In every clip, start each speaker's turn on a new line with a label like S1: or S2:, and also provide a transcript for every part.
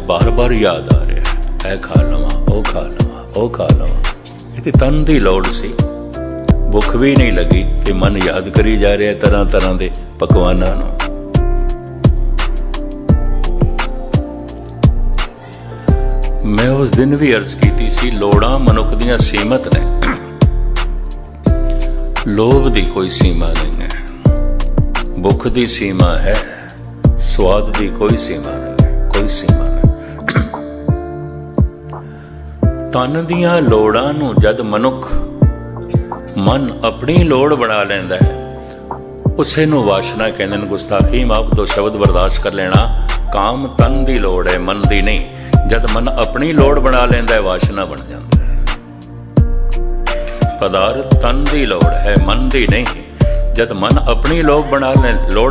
S1: बार बार याद आ रहा है, ऐ खा लवां, ओ खा लवां, ओ खा लवां। ये तो तन की लोड़ सी, भुख भी नहीं लगी ते मन याद करी जा रहा है तरह तरह के पकवानां नूं। मैं उस दिन भी अर्ज की सी, लोड़ां मनुख दियां सीमत ने, लोभ की कोई सीमा नहीं है, भुख की सीमा है, स्वाद की कोई सीमा नहीं है, कोई सीमा नहीं। तन दियां लोड़ां नूं जद मनुख मन अपनी लोड़ बना लैंदा है, उसे नूं वासना कहंदे ने। गुस्ताखी माफ दो शब्द बर्दाश्त कर लेना। काम तन की लोड़ है, मन की नहीं। जद मन अपनी लोड़ बना लैंदा है, वासना बन जाता है। पदार्थ तन की लोड़ है, मन की नहीं। जद मन अपनी लोड़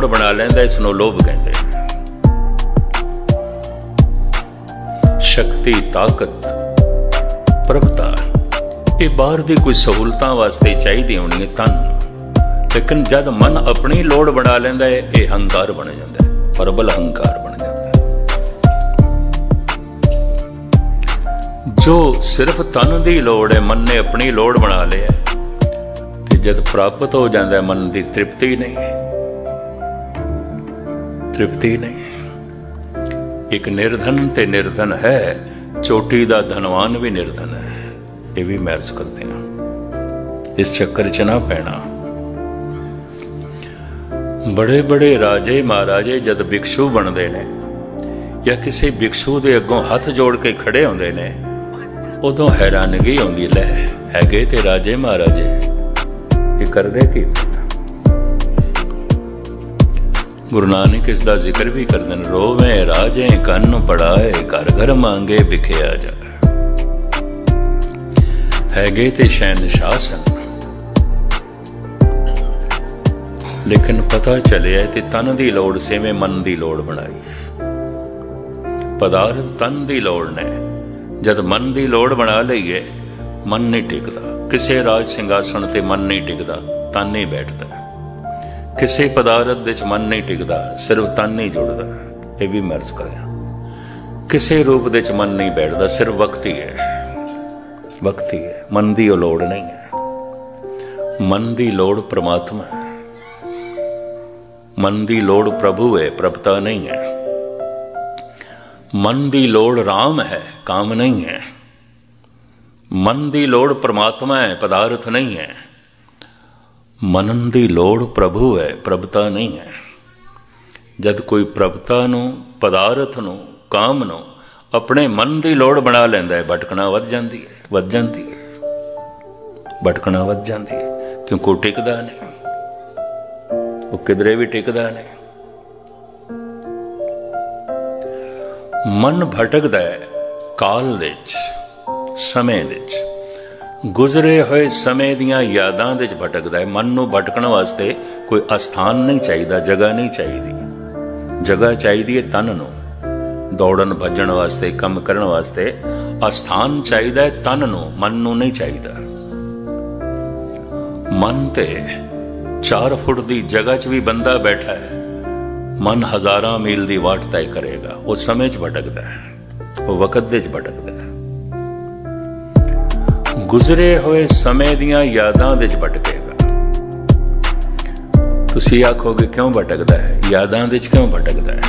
S1: बना लैंदा, इसनूं लोभ कहंदे ने। शक्ति, ताकत, प्रभुता, ये बाहर की कोई सहूलतां वास्ते चाहिए होनी है तन, लेकिन जद मन अपनी लोड़ बना लैंदा है, ये हंकार बन जाता है, प्रबल हंकार बन जाता है। जो सिर्फ तन की लोड़ है, मन ने अपनी लोड़ बना लिया, तो जद प्राप्त हो जाता है, मन की तृप्ति नहीं, तृप्ति नहीं। एक निर्धन ते निर्धन है, चोटी दा धनवान भी निर्धन है। ये भी महसूस करते हैं, इस चक्कर च ना पैना। बड़े बड़े राजे महाराजे जद भिक्षु बनते ने, या किसी भिक्षु के अगों हथ जोड़ के खड़े होंदे ने, उदों हैरानगी आउंदी, लै हैगे ते राजे महाराजे, ये करदे की? गुरु नानक इसका जिक्र भी करते हैं। रोवें राजे कन्न पड़ाए, घर घर मांगे भिखिया जाए। हैगे ते शहनशाह सन, लेकिन पता चलिया कि तन की लोड़ से में मन की लोड़ बनाई। पदार्थ तन की लोड़ ने, जद मन की लोड़ बना लईए, मन नहीं टिकता। किसी राज सिंघासन ते मन नहीं टिकता, तन नहीं बैठता। किसी पदार्थ दे मन नहीं टिकता, सिर्फ तन नहीं जुड़ता। यह भी महसूस करें। किसी रूप दे मन नहीं बैठता, सिर्फ वक्त ही है, वक्त ही है। मन की लोड़ नहीं है। मन की लोड़ परमात्मा है, मन की लोड़ प्रभु है, प्रभुता नहीं है। मन की लोड़ राम है, काम नहीं है। मन की लोड़ परमात्मा है, पदार्थ नहीं है। मनन की लोड़ प्रभु है, प्रभुता नहीं है। जद कोई प्रभुता नूं, पदार्थ नूं, काम नूं अपने मन की लोड़ बना लैंदा है, भटकना वध जांदी है, वध जांदी है, भटकना वध जांदी है। क्योंकि वो टिकदा नहीं, वो किधरे भी टिकदा नहीं। मन भटकदा है काल दे विच, समय दे विच, गुजरे हुए समय दियां यादां दे विच भटकदा है। मन नूं भटकण वास्ते कोई अस्थान नहीं चाहिए, जगह नहीं चाहिए। जगह चाहिए तन नूं, दौड़न भजन वास्ते, काम करन वास्ते अस्थान चाहिए तन नूं, मन नूं नहीं चाहिए। मन ते 4 फुट की जगह च भी बंदा बैठा है, मन हजारां मील की वाट तय करेगा। वो समय च भटकदा है, वो वक्त दे च भटकदा है। गुजरे हुए समय दियां यादां दे च भटकेगा। तुसीं आखोगे क्यों भटकदा है, यादां दे च क्यों भटकदा है?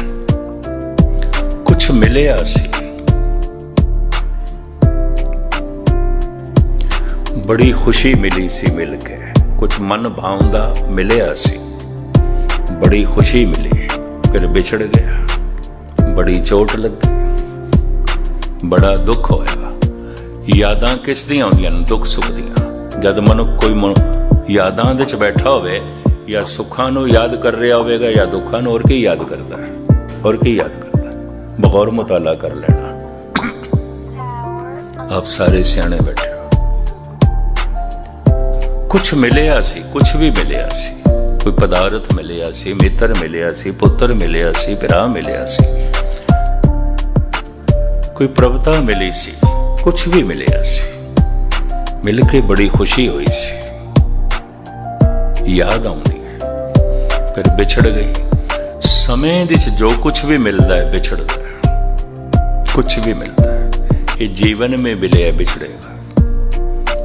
S1: कुछ मिलिया सी, बड़ी खुशी मिली सी मिल के। कुछ मन भावंदा मिलिया सी, बड़ी खुशी मिली, फिर बिछड़ गया, बड़ी चोट लगी, बड़ा दुख होया। यादां किस दी आउंदियां ने? दुख सुख दियां। जद मनुख कोई यादां दे च बैठा होवे, या सुखां नूं याद कर रहा होवेगा या दुखां नूं, और की याद करदा है, और की याद करदा है। बगौर मुताला कर लेना। आप सारे सियाने बैठे हो। कुछ मिलिया सी, कुछ भी मिलिया सी। कोई पदार्थ मिलिया सी, मित्र मिलिया सी, पुत्र मिलिया सी, भरा मिलिया सी, कोई प्रभुता मिली सी, कुछ भी मिलिया सी। मिल के बड़ी खुशी हुई सी, याद आउंदी, फिर बिछड़ गई। समय दे जो कुछ भी मिलता है बिछड़ता है। कुछ भी मिलता है। ये जीवन में मिले है बिछड़ेगा,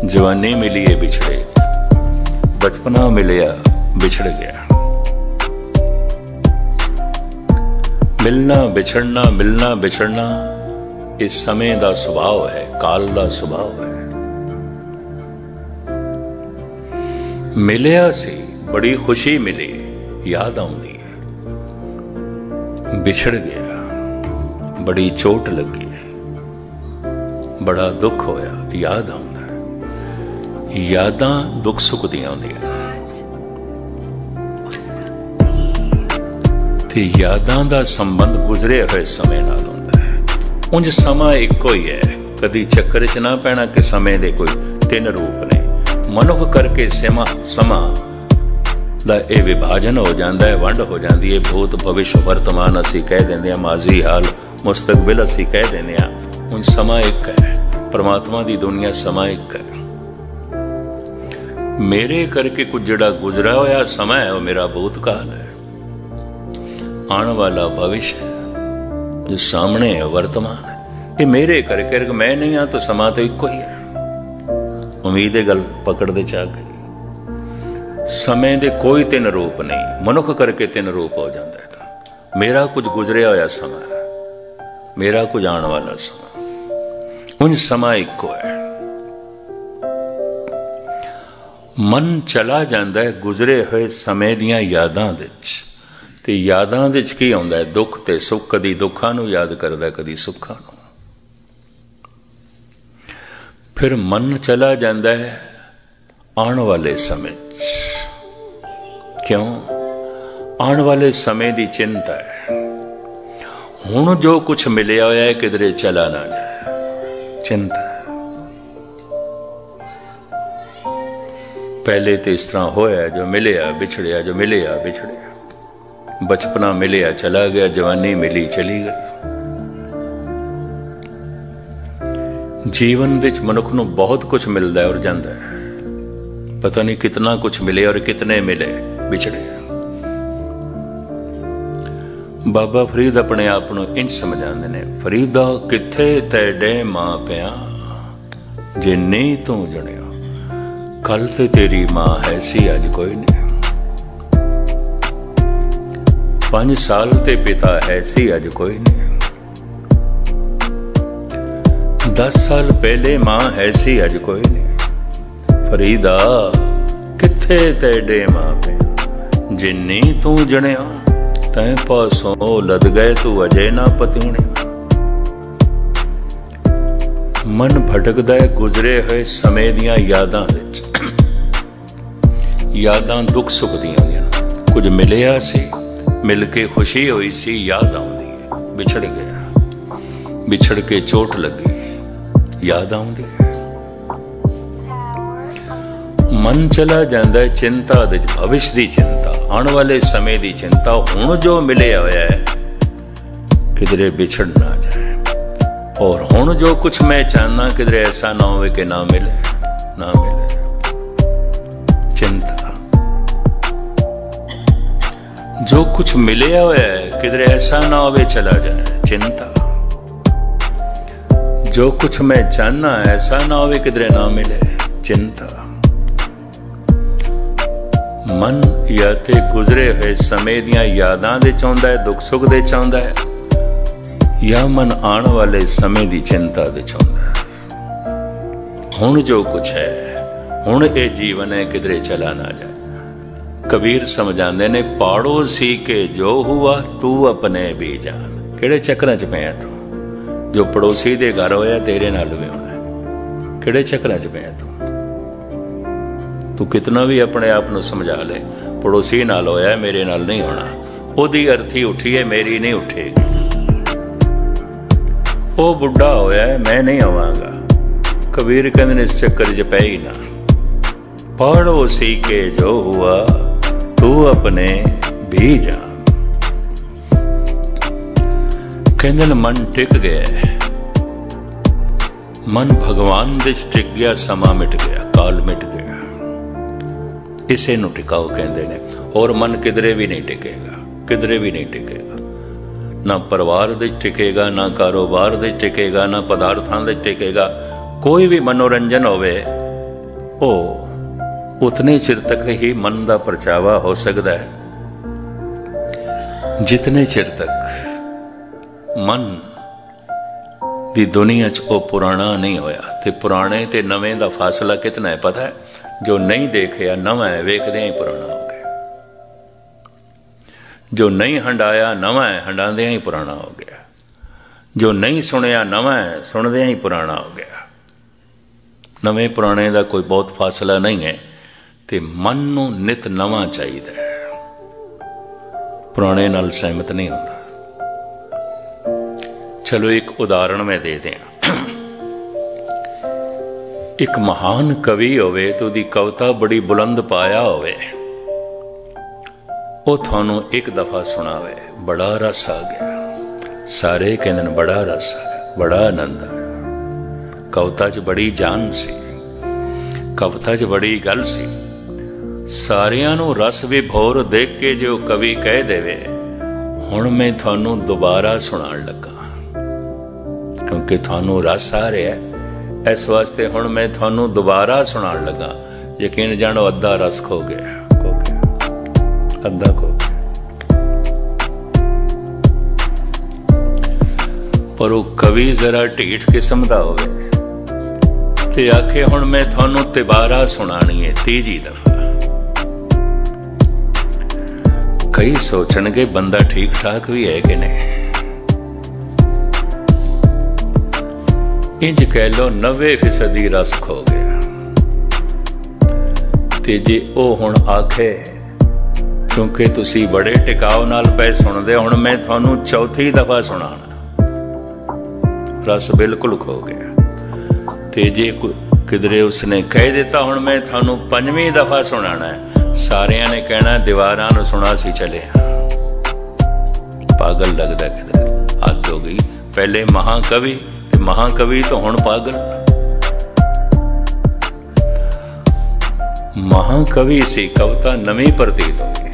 S1: जवानी मिली है बिछड़ेगी, बचपना मिलिया बिछड़ गया। मिलना बिछड़ना इस समय का सुभाव है, काल का सुभाव है। मिलिया सी बड़ी खुशी मिली, याद आउंदी है। बिछड़ गया बड़ी चोट लगी है, बड़ा दुख होया, याद आउंदा है। यादां दुख सुख दियां आउंदियां ते यादां दा संबंध गुजरे हुए समय नाल हुंदा है। उंज समा इक्को ही है, कदी चक्कर च ना पैना कि समय दे कोई तीन रूप ने। मनुख करके समा दा ये विभाजन हो जाता है, वंड हो जाती है। भूत भविष्य वर्तमान असी कह देंगे हैं, माजी हाल मुस्तकबिल असी कह देंगे हैं। उंज समा एक है, परमात्मा दी दुनिया समा एक है। मेरे करके कुछ जड़ा गुजरा होया समा है, वो मेरा भूतकाल है, आने वाला भविष्य है, जो सामने है वर्तमान है। ये मेरे करके मैं नहीं हाँ तो समा तो इको ही है। उम्मीद है गल पकड़ दे चाह गई। समय दे कोई तीन रूप नहीं, मनुख करके तीन रूप हो जाता है। मेरा कुछ गुजरिया होया समा है, मेरा कुछ आने वाला समा। उन समा इको है। मन चला जाता है गुजरे हुए समय दियां यादां विच, ते यादां विच की आउंदा है दुख ते सुख। कदी दुखां नूं याद करदा, कदी सुखां नूं। फिर मन चला जाता है आने वाले समय। क्यों? आने वाले समय की चिंता है। हुण जो कुछ मिलिया होया है किधरे चला ना जाए, चिंता है। पहले तो इस तरह होया, जो मिलिया बिछड़िया, जो मिलिया बिछड़िया। बचपना मिलिया चला गया, जवानी मिली चली गई। जीवन विच मनुख नूं बहुत कुछ मिलता है और जाता है, पता नहीं कितना कुछ मिले और कितने मिले बिछड़े। बाबा फरीद अपने आप नूं इंज समझाते ने, फरीदा किथे तेरे मां प्या जे नहीं तू जणिया, कल ते तेरी मां है सी अज कोई नहीं। 5 साल ते पिता है सी अज कोई नहीं। 10 साल पहले मां है सी अज कोई नहीं। फरीदा किथे तेरे मां पे जिन्नी तू जणिया, तैं पासों लद गए तू अजे ना पतीने। मन भटकदा है गुजरे हुए समय दियां यादां विच। यादां दुख सुख दियां होंदियां। कुछ मिलिया सी, मिल के खुशी हुई सी, याद आउंदी है। बिछड़ गया, बिछड़ के चोट लगी, याद आउंदी है। मन चला जाता है चिंता दे, भविष्य की चिंता, आने वाले समय की चिंता। हुण जो मिले होया है किधरे बिछड़ ना जाए, और हुण जो कुछ मैं चाहना किधरे ऐसा ना हो कि ना मिले, ना मिले, चिंता। जो कुछ मिले होया है किधरे ऐसा ना हो चला जाए, चिंता। जो कुछ मैं चाहना ऐसा ना हो किधरे ना मिले, चिंता। मन या ते गुजरे हुए समय दियां यादां दे चाहुंदा है, दुख सुख दे चाहुंदा है, या मन आने वाले समय की चिंता दे चाहुंदा है। हुण जो कुछ है, हुण ये जीवन है, किधरे चला ना जाए। कबीर समझाते ने, पड़ोसी के जो हुआ तू अपने भी जान। किहड़े चक्करां च पिया तू? जो पड़ोसी दे घर होया तेरे नाल भी होना है। किहड़े चक्करां च पिया तू? तू कितना भी अपने आप को समझा ले, पड़ोसी नाल होया मेरे नाल नहीं होना। ओदी अर्थी उठी है, मेरी नहीं उठेगी। वो बुढ़ा होया है, मैं नहीं आवांगा। कबीर कहते ने इस चक्कर च पै ही ना। पड़ोसी के जो हुआ तू अपने भी जान। कहते मन टिक गया, मन भगवान दे टिक गया, समा मिट गया, काल मिट गया। इसे नु टिकाओ कहते ने। और मन किधरे भी नहीं टिकेगा, किधरे भी नहीं टिकेगा। ना परिवार दे टिकेगा, ना कारोबार दे टिकेगा, ना पदार्थां दे टिकेगा। कोई भी मनोरंजन होवे ओ उतने चिर तक ही मन का परचावा हो सकता है जितने चिर तक मन की दुनिया च ओ पुराना नहीं होया। ते पुराने ते नवे का फासला कितना है पता है? जो नहीं देखिया नवा है, वेखदे ही पुराना हो गया। जो नहीं हंडाया नवा है, हंडादे ही पुराना हो गया। जो नहीं सुनिया नवा है, सुनदे ही पुराना हो गया। नवे पुराने का कोई बहुत फासला नहीं है। ते मन नूं नित नवा चाहिए, पुराने नाल सहमत नहीं होता। चलो एक उदाहरण मैं दे दें। एक महान कवि होवे तो उहदी कविता बड़ी बुलंद पाया होवे, वो थानू एक दफा सुनावे, बड़ा रस आ गया। सारे कहंदे ने बड़ा रस आ गया, बड़ा आनंद आया। कविता च बड़ी जान सी, कविता च बड़ी गल सी। सारियां नू रस विभोर देख के जो कवि कह देवे हुण मैं थानू दोबारा सुनाण लगा, क्योंकि थानू रस आ रहा है, इस वास्ते हुण मैं थानू दोबारा सुनाण लगा। यकीन जानो अद्धा रस खो गया, अद्धा खो गया। पर वो कवि जरा ढीठ किस्म दा होवे ते आखे हुण मैं थानू दोबारा सुनानी है, तीजी दफा। कई सोचणगे बंदा ठीक ठाक भी है कि नहीं। इंज कह लो 90% रस खो गया। ते जे ओ हुण आखे क्योंकि तुसी बड़े टिकाव नाल पे सुनदे, हुण मैं थानू चौथी दफा सुनाना, रस बिल्कुल खो गया। ते जे किधरे उसने कह दिता हुण मैं थानू पंजवीं दफा सुनाना है, सारियां ने कहना दीवारां नूं सुना सी चले, पागल लगदा किधरे। हद हो गई, पहले महाकवि ते महाकवि तो हुण पागल। महाकवि सी, कविता नवीं प्रतीत हो गई,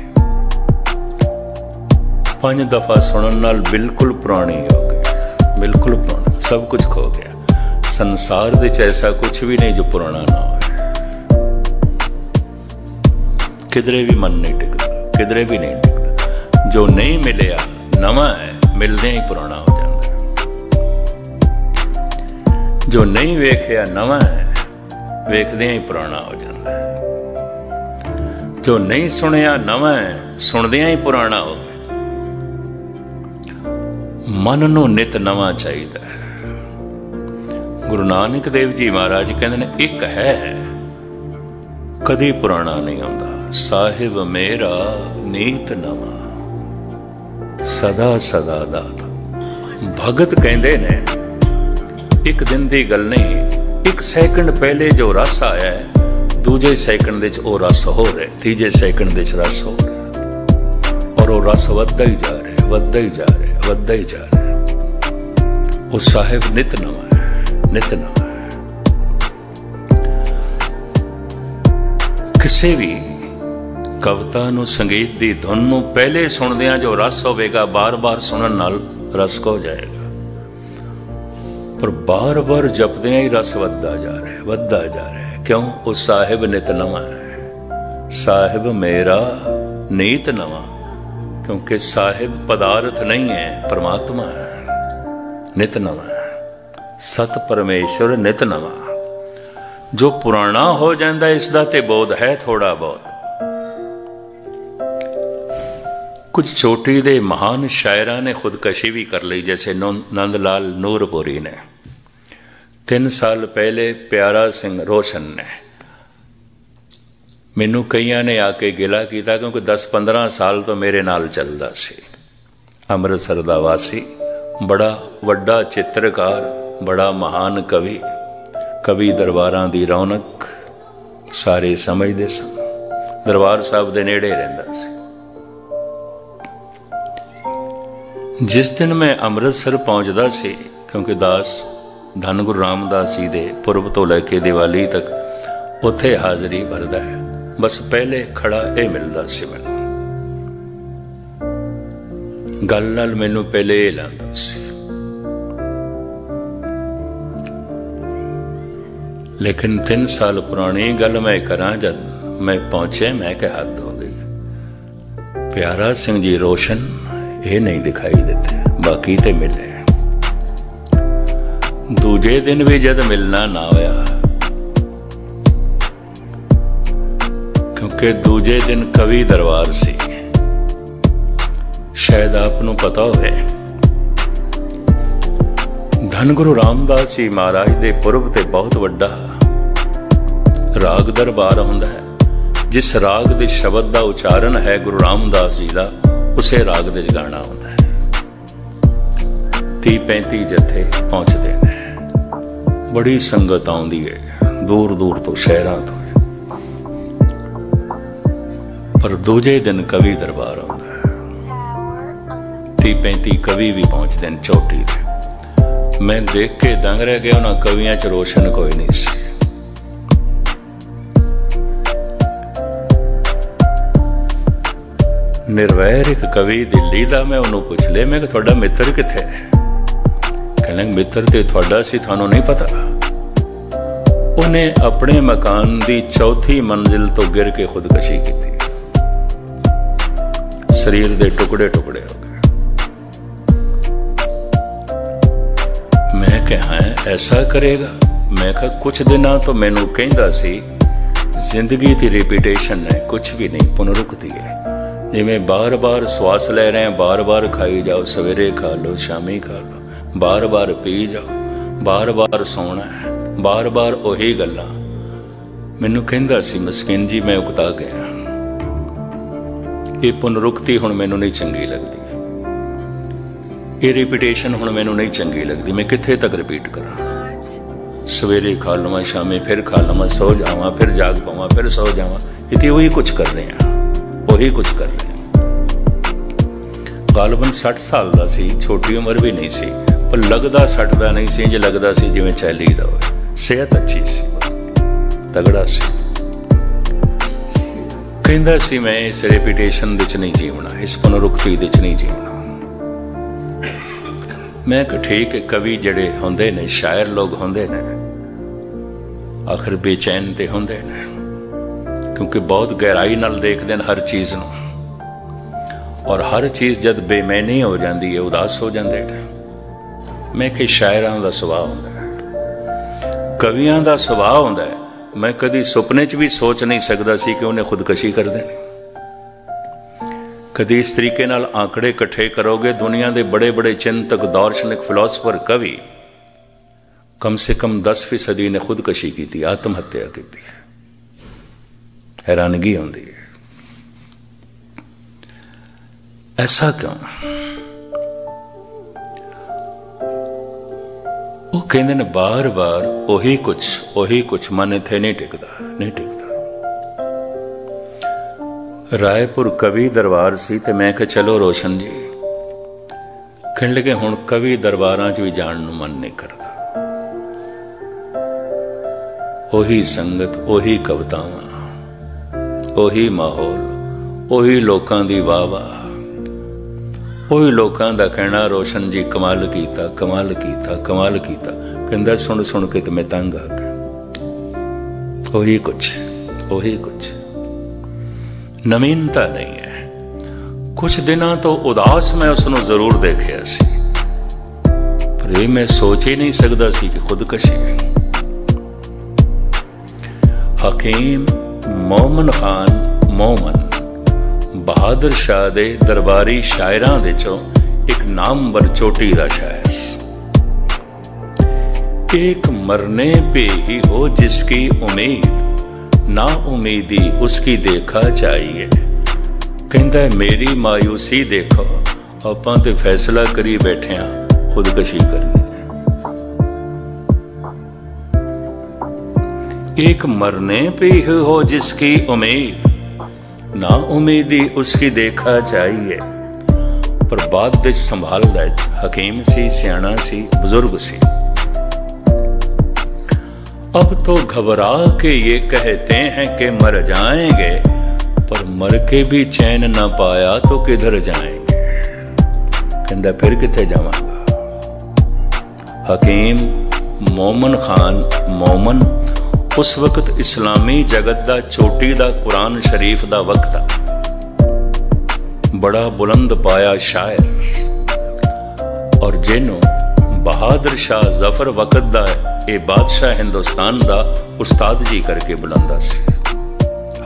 S1: 5 दफा सुनन नाल बिल्कुल पुरानी हो गई, बिल्कुल पुरानी, सब कुछ खो गया। संसार दे च ऐसा कुछ भी नहीं जो पुराना ना हो। किधरे भी मन नहीं टिकता, किधरे भी नहीं टिकता। जो नहीं मिलिया नवा है, मिलदे ही पुराना हो जाता है। जो नहीं वेखिया नवा है, वेखदे ही पुराना हो जाता है। जो नहीं सुनिया नवा है, सुनदे ही पुराना हो गया। मन नूं नित नवा चाहिए। गुरु नानक देव जी महाराज कहते ने एक है, कदी पुराना नहीं होता। साहिब मेरा नीत नवा, सदा सदा दाता। भगत कहते ने एक दिन की गल नहीं, एक सैकंड पहले जो रस आया है, दूजे सैकंड विच वो रस हो रहा, तीजे सैकंड विच रस हो रहा, और वो रस वधदा ही जा रहा, वधदा ही जा रहा, वधदा ही जा रहा। वो साहिब नित नवा है, नित नवा है। किसी भी कविता नूं, संगीत की धुन नूं पहले सुनदियां जो रस होवेगा, बार बार सुनन नाल रस खो जाएगा। पर बार बार जपदियां ही रस वधदा जा रहा है, वधदा जा रहा है। क्यों? वो साहिब नित नवा है। साहिब मेरा नीत नवा, क्योंकि साहिब पदार्थ नहीं है, परमात्मा है, नित नवा है। सत परमेश्वर नित नवा। जो पुराना हो जाता इसका ते बोध है थोड़ा बहुत। कुछ चोटी दे महान शायरां ने खुदकशी भी कर ली, जैसे नंद लाल नूरपुरी ने। 3 साल पहले प्यारा सिंह रोशन ने। मैनू कईयां ने आके गिला किया, क्योंकि 10-15 साल तो मेरे नाल चलदा सी। अमृतसर दा वासी, बड़ा वड्डा चित्रकार, बड़ा महान कवि, कवि दरबारां दी रौनक सारे समझदे सन। दरबार साहब दे नेड़े रहिंदा सी। जिस दिन मैं अमृतसर पहुंचदा सी, क्योंकि दास धन गुरु रामदास जी दे पुरब तो लैके दिवाली तक उत्थे हाजरी भरदा है, बस पहले खड़ा ये मिलदा सी मैनूं। गल नाल मैनू पहले ये लांदा सी, लेकिन 3 साल पुरानी गल मैं करा जद मैं पहुंचे, मैं क्या हद हो गई। प्यारा सिंह जी रोशन ये नहीं दिखाई देते, बाकी ते मिले। दूजे दिन भी जद मिलना ना होया, क्योंकि दूजे दिन कवि दरबार सी, शायद आपनू पता होवे धन गुरु रामदास जी महाराज दे पुरब ते बहुत वड्डा राग दरबार हुंदा है। जिस राग दे शब्द दा उच्चारण है गुरु रामदास जी दा, उसे राग दे गाना होंदा है। 30-35 जथे पहुंचते हैं, बड़ी संगत आउंदी है दूर दूर तो, शहरां तो। पर दूजे दिन कवि दरबार आउंदा है, 30-35 कवि भी पहुंचते हैं चोटी ते। मैं देख के दंग रह गया, उन्हां कवियां च रोशन कोई नहीं सी। निर्वैर एक कवि दिल्ली दा, मैं उन्होंने पुछ लिया, मैं थोड़ा मित्र किथे है? कहने मित्र ते थोड़ा सी, थानू नहीं पता। उन्हें अपने मकान दी 4थी मंजिल तो गिर के खुदकशी की थी, शरीर दे टुकड़े टुकड़े हो गए। मैं कहा ऐसा करेगा? मैं कहा कुछ दिना तो मैनू कहंदा सी जिंदगी की रिपीटेशन है, कुछ भी नहीं, पुनरुक्ति है। जिमें बार बार श्वास ले रहे हैं, बार बार खाई जाओ, सवेरे खा लो, शामी खा लो, बार बार पी जाओ, बार बार सोना है, बार बार ओही गल्लां। मैनू कहंदा सी मस्कीन जी, मैं उकता गया, ये पुनरुक्ति हुण मैनू नहीं चंगी लगदी, ये रिपीटेशन हुण मैनू नहीं चंगी लगदी। मैं कित्थे तक रिपीट करा? सवेरे खा लवां, शामी फिर खा लवां, सो जावां, फिर जाग पावां, फिर सो जावां। इतनी वही कुछ कर रहे हैं, वही कुछ कर रहे हैं। गालबन 60 साल का सी, छोटी उम्र भी नहीं सी, पर लगदा 60 का नहीं सी, जो लगदा सी जिवें 40 का होवे। सेहत अच्छी सी, तगड़ा सी। कहंदा सी मैं इस रेपिटेशन विच नहीं जीवना, इस पुनरुक्ति विच नहीं जीवना। मैं कहा ठीक है, कवि जड़े होंदे ने, शायर लोग होंदे ने, आखिर बेचैन ते होंदे ने, क्योंकि बहुत गहराई नाल देखते हैं हर चीज नूं, और हर चीज जद बेमैनी हो जाती है, उदास हो जाते हैं। मैं कि शायरां दा सुभाव हुंदा है, कवियां दा सुभाव हुंदा है। मैं कदी सुपने च भी सोच नहीं सकता सी कि उन्हें खुदकशी कर देनी। कदी इस तरीके नाल आंकड़े इकट्ठे करोगे, दुनिया के बड़े बड़े चिंतक, दार्शनिक, फिलोसफर, कवि कम से कम 10% ने खुदकशी की, आत्महत्या की। हैरानगी होती है, ऐसा क्यों? वो कहते ने बार बार ओही कुछ मन इत्थे नहीं टिकता, नहीं टिकता। रायपुर कवि दरबार सी, ते मैं कहा चलो रोशन जी, कहने लगे हुण कवि दरबारां च भी जाण नूं मन नहीं करता। ओही संगत, ओही कवितावां, ओही माहौल, ओही लोकां दी वाह वाह, ओही लोकां दा कहना रोशन जी कमाल कीता, कमाल कीता, कमाल कीता। कहंदा सुन सुन के ते मैं तंग आ गया। ओही कुछ नवीनता नहीं है। कुछ दिनां तो उदास मैं उसनूं जरूर देखिया सी, पर ये मैं सोच ही नहीं सकता सी कि खुदकशी। हकीम मोमन खान मोमन बहादुर शाह दे दरबारी शायरां दे चों एक नामवर चोटी दा शायर। एक मरने पे ही हो जिसकी उम्मीद, ना उम्मीदी उसकी देखा चाहिए। कहंदा मेरी मायूसी देखो, आपां ते फैसला करी बैठे हां खुदकशी करनी। एक मरने पे ही हो जिसकी उम्मीद, ना उम्मीदी उसकी देखा चाहिए। पर बात दे संभाल लै, हकीम सी, सियाणा सी, बुजुर्ग सी। अब तो घबरा के ये कहते हैं कि मर जाएंगे, पर मर के भी चैन ना पाया तो किधर जाएंगे। कहंदा फिर कित्थे जावांगा। हकीम मोमन खान मोमन उस वक्त इस्लामी जगत दा चोटी दा कुरान शरीफ दा वक्त आ, बड़ा बुलंद पाया शायर, और जिन्हों बहादुर शाह जफर वक्त दा ये बादशाह हिंदुस्तान दा उस्ताद जी करके बुलांदा सी,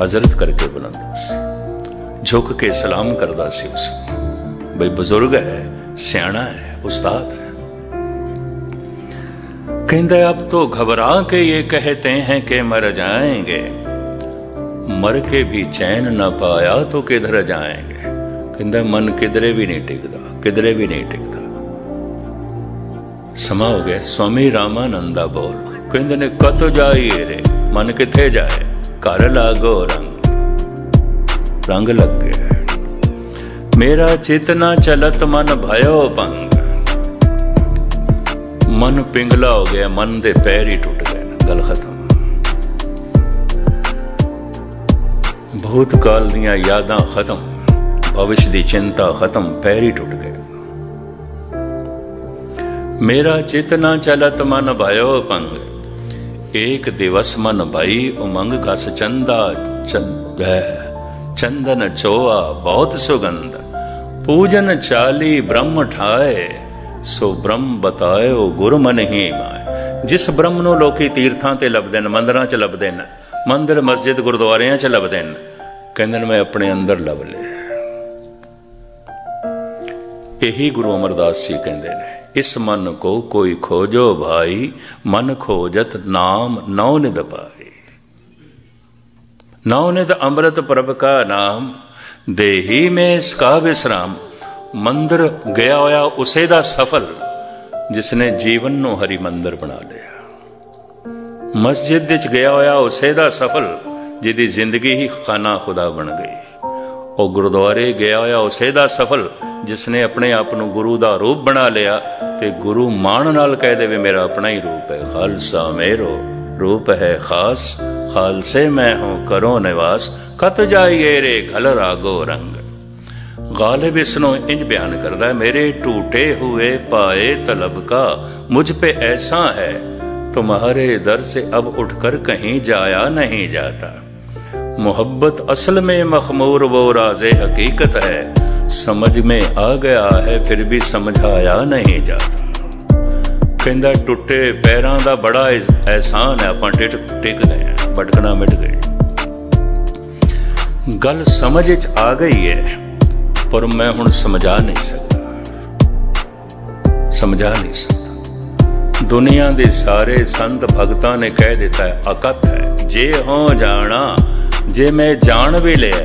S1: हजरत करके बुलांदा सी, झुक के सलाम करदा सी उस भाई बुजुर्ग है, सियाणा है, उस्ताद है। कहते अब तो घबरा के ये कहते हैं कि मर जाएंगे, मर के भी चैन न पाया तो किधर जाएंगे। कहता मन किधरे भी नहीं टिकता, किधरे भी नहीं टिकता। समा हो गया स्वामी रामानंदा बोल, कहते ने कत जाइए रे मन किथे जाए, घर लागो रंग लग गया। मेरा चेतना चलत मन भयो पंग, मन पिंगला हो गया, मन दे पैर ही टूट गए, गल खत्म। भूतकाल दियां यादां खत्म, भविष्य दी चिंता खत्म, पैर ही टूट गए। मेरा चेतना चलत मन भयो पंग, एक दिवस मन भई उमंग घस चंदा चंदन चोआ बहुत सुगंध, पूजन चाली ब्रह्म ठाए, सो ब्रह्म बताए ओ गुर मन ही माए। जिस ब्रह्म नूं लोकी तीर्थां ते लभदे ने, मंदिरां च लभदे ने, मंदिर मस्जिद गुरुद्वारियां च लभदे ने, कहंदे ने मैं अपने अंदर लभ लिया। यही गुरु अमरदास जी कहंदे ने, इस मन को कोई खोजो भाई, मन खोजत नाम नौ निध पाई। नौ निध अमृत प्रभ का नाम, देही में इसका विश्राम। मंदिर गया होया उसे दा सफल, जिसने जीवन नू हरि मंदिर बना लिया। मस्जिद विच गया होया उसे दा सफल, जिहदी जिंदगी ही खाना खुदा बन गई। और गुरुद्वारे गया होया उसे दा सफल, जिसने अपने आप नू गुरु दा रूप बना लिया, ते गुरु मान नाल कह देवे मेरा अपना ही रूप है। खालसा मेरो रूप है खास, खालसे मैं हूं करो निवास, कत जाइए रे घल रागो रंग। गालिब इसनो इंज बयान करता है, मेरे टूटे हुए पाए तलब का मुझ पे ऐसा है, तुम्हारे दर से अब उठकर कहीं जाया नहीं जाता। मोहब्बत असल में मखमूर वो राज़े हकीकत है, समझ में आ गया है फिर भी समझाया नहीं जाता। कहंदा टुटे पैरां दा बड़ा एहसान है, आपां टिक गए, भटकना मिट गई। गल समझ च आ गई है, पर मैं हुण समझा नहीं सकता, समझा नहीं सकता। दुनिया दे सारे संत भगतां ने कह दिता है अकथ है, जे हो जाना, जे मैं जान भी लिया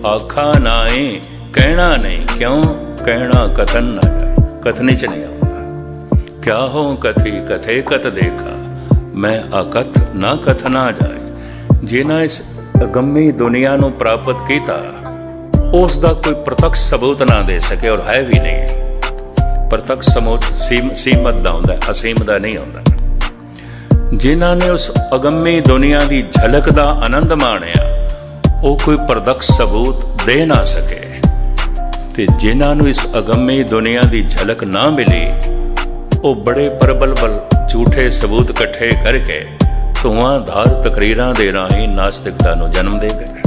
S1: आखा नाई, कहना नहीं, क्यों कहना कथन ना जाए, कथनी च नहीं आऊंगा। क्या हो कथी कथे कथ देखा, मैं अकथ ना कथना जाए। जिन्हें इस अगम्मी दुनिया नू प्राप्त किया, उसका कोई प्रत्यक्ष सबूत ना दे सके, और है भी नहीं। प्रत्यक्ष सबूत सीमत का होंदा, असीम का नहीं होंदा। जिन्हों ने उस अगम्मी दुनिया की झलक का आनंद माणिया, वो कोई प्रत्यक्ष सबूत दे ना सके। ते जिन्होंने इस अगम्मी दुनिया की झलक ना मिली, वो बड़े प्रबल झूठे सबूत इकट्ठे करके धुआंधार तकरीरां दे राही नास्तिकता नूं जन्म दे गए।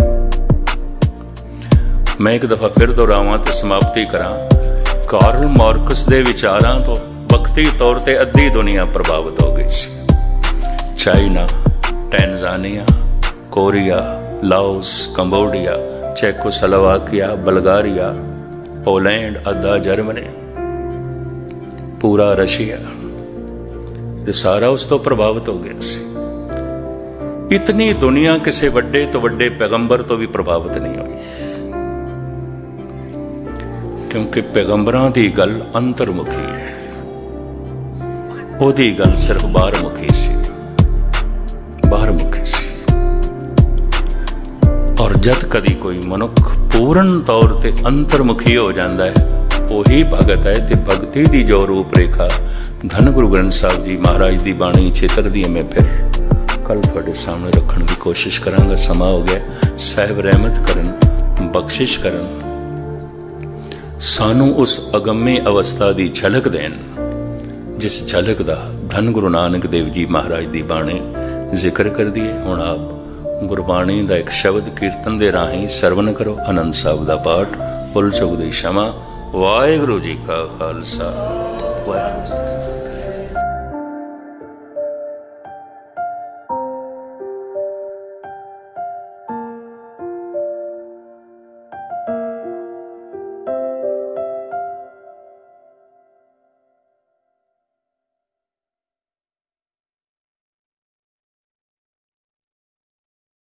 S1: मैं एक दफा फिर दोहरावां ते समाप्ति करां, कार्ल मार्क्स दे विचारां तो वक्ती तौर ते अद्धी दुनिया प्रभावित हो गई सी। China, Tanzania, Korea, Laos, Cambodia, Czechoslovakia, Bulgaria, Poland, अद्धा जर्मनी, पूरा रशिया, ये सारा उस तो प्रभावित हो गया सी। इतनी दुनिया किसी वड्डे तो वड्डे पैगंबर तो भी प्रभावित नहीं हुई, क्योंकि पैगंबरां दी गल अंतर्मुखी है, ओदी गल सिर्फ बाहरमुखी सी, बाहरमुखी सी। और जद कदी कोई मनुख पूर्ण तौर ते अंतर्मुखी हो जाता है, वही भगत है। ते भगती दी जो रूपरेखा धन गुरु ग्रंथ साहब जी महाराज दी बाणी छेतर दी मैं फिर कल थोड़े सामने रखने की कोशिश करांगा। समा हो गया, साहिब रहमत करन, बख्शिश करन, सानू उस अगम्य अवस्था की झलक देन जिस झलक का धन गुरु नानक देव जी महाराज की बाणी जिक्र कर दी है। हुण आप गुरबाणी का एक शब्द कीर्तन के राही सरवण करो। आनंद साहब का पाठ भुल चुक दी क्षमा। वाहिगुरू जी का खालसा वाहिगुरू जी की फतेह।